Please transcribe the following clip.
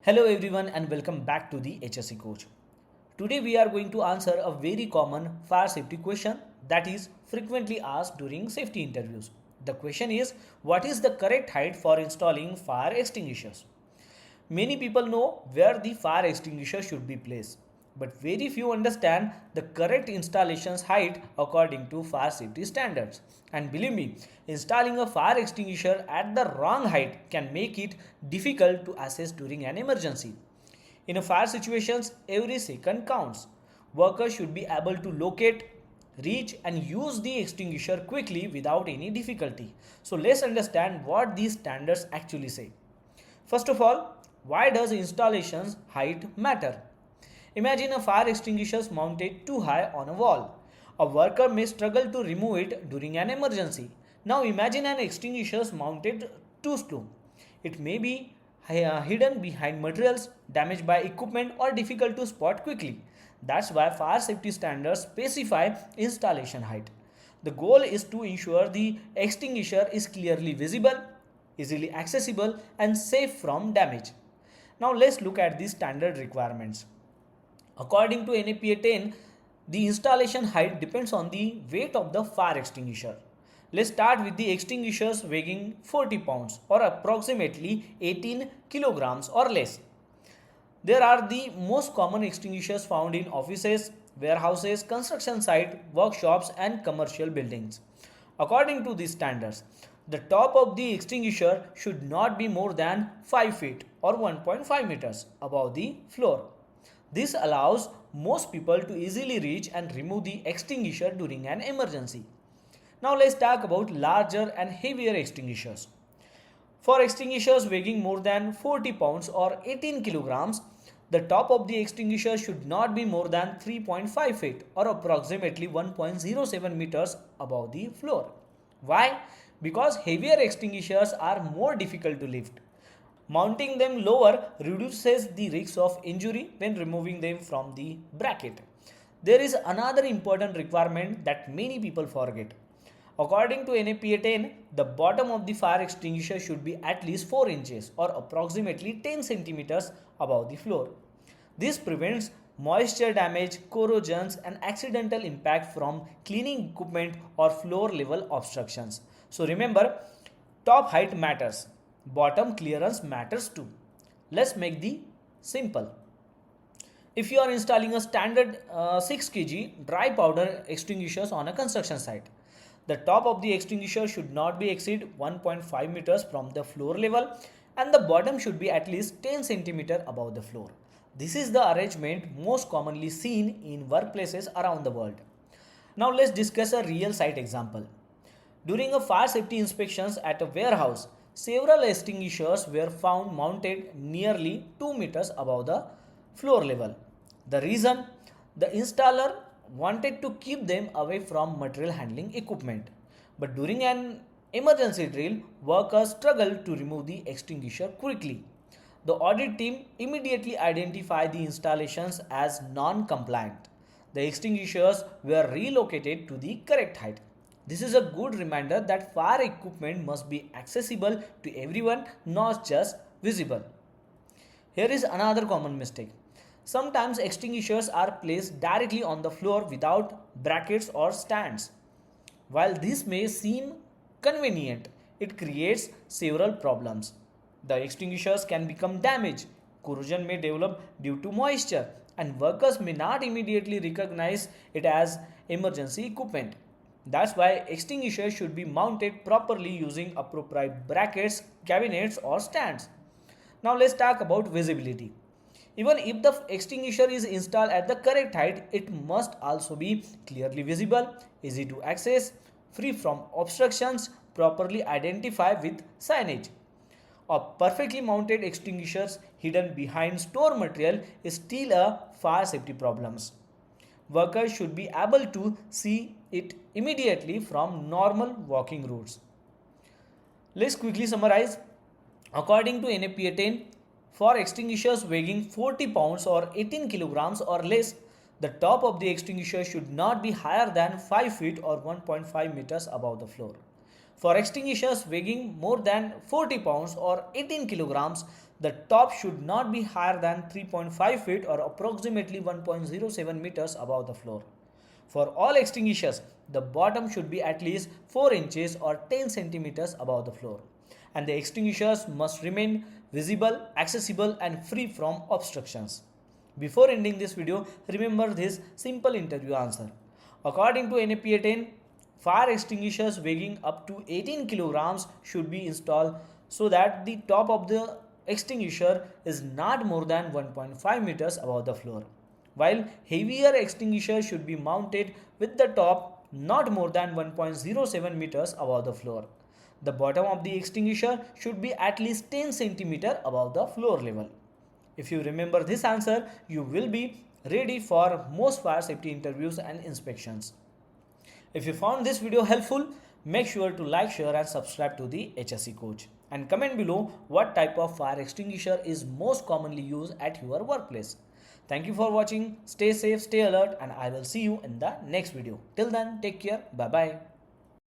Hello everyone and welcome back to the HSE Coach. Today we are going to answer a very common fire safety question that is frequently asked during safety interviews. The question is, what is the correct height for installing fire extinguishers? Many people know where the fire extinguisher should be placed, but very few understand the correct installation's height according to fire safety standards. And believe me, installing a fire extinguisher at the wrong height can make it difficult to assess during an emergency. In a fire situations, every second counts. Workers should be able to locate, reach and use the extinguisher quickly without any difficulty. So let's understand what these standards actually say. First of all, why does installation's height matter? Imagine a fire extinguisher mounted too high on a wall. A worker may struggle to remove it during an emergency. Now imagine an extinguisher mounted too low. It may be hidden behind materials, damaged by equipment or difficult to spot quickly. That's why fire safety standards specify installation height. The goal is to ensure the extinguisher is clearly visible, easily accessible and safe from damage. Now let's look at the standard requirements. According to NAPA 10, the installation height depends on the weight of the fire extinguisher. Let's start with the extinguishers weighing 40 pounds or approximately 18 kilograms or less. There are the most common extinguishers found in offices, warehouses, construction sites, workshops and commercial buildings. According to these standards, the top of the extinguisher should not be more than 5 feet or 1.5 meters above the floor. This allows most people to easily reach and remove the extinguisher during an emergency. Now let's talk about larger and heavier extinguishers. For extinguishers weighing more than 40 pounds or 18 kilograms, the top of the extinguisher should not be more than 3.5 feet or approximately 1.07 meters above the floor. Why? Because heavier extinguishers are more difficult to lift. Mounting them lower reduces the risk of injury when removing them from the bracket. There is another important requirement that many people forget. According to NAPA 10, the bottom of the fire extinguisher should be at least 4 inches or approximately 10 centimeters above the floor. This prevents moisture damage, corrosions and accidental impact from cleaning equipment or floor level obstructions. So remember, top height matters, bottom clearance matters too. Let's make the simple. If you are installing a standard 6 kg dry powder extinguishers on a construction site, the top of the extinguisher should not be exceed 1.5 meters from the floor level and the bottom should be at least 10 centimeter above the floor. This is the arrangement most commonly seen in workplaces around the world. Now let's discuss a real site example. During a fire safety inspections at a warehouse, several extinguishers were found mounted nearly 2 meters above the floor level. The reason? The installer wanted to keep them away from material handling equipment. But during an emergency drill, workers struggled to remove the extinguisher quickly. The audit team immediately identified the installations as non-compliant. The extinguishers were relocated to the correct height. This is a good reminder that fire equipment must be accessible to everyone, not just visible. Here is another common mistake. Sometimes extinguishers are placed directly on the floor without brackets or stands. While this may seem convenient, it creates several problems. The extinguishers can become damaged, corrosion may develop due to moisture, and workers may not immediately recognize it as emergency equipment. That's why extinguishers should be mounted properly using appropriate brackets, cabinets or stands. Now let's talk about visibility. Even if the extinguisher is installed at the correct height, it must also be clearly visible, easy to access, free from obstructions, properly identified with signage. A perfectly mounted extinguisher hidden behind store material is still a fire safety problem. Workers should be able to see it immediately from normal walking routes. Let's quickly summarize. According to NAPA 10, for extinguishers weighing 40 pounds or 18 kilograms or less, the top of the extinguisher should not be higher than 5 feet or 1.5 meters above the floor. For extinguishers weighing more than 40 pounds or 18 kilograms, the top should not be higher than 3.5 feet or approximately 1.07 meters above the floor. For all extinguishers, the bottom should be at least 4 inches or 10 centimeters above the floor. And the extinguishers must remain visible, accessible and free from obstructions. Before ending this video, remember this simple interview answer. According to NAPA 10, fire extinguishers weighing up to 18 kilograms should be installed so that the top of the extinguisher is not more than 1.5 meters above the floor, while heavier extinguishers should be mounted with the top not more than 1.07 meters above the floor. The bottom of the extinguisher should be at least 10 centimeters above the floor level. If you remember this answer, you will be ready for most fire safety interviews and inspections. If you found this video helpful, make sure to like, share and subscribe to the HSE Coach. And comment below what type of fire extinguisher is most commonly used at your workplace. Thank you for watching. Stay safe, stay alert and I will see you in the next video. Till then, take care. Bye-bye.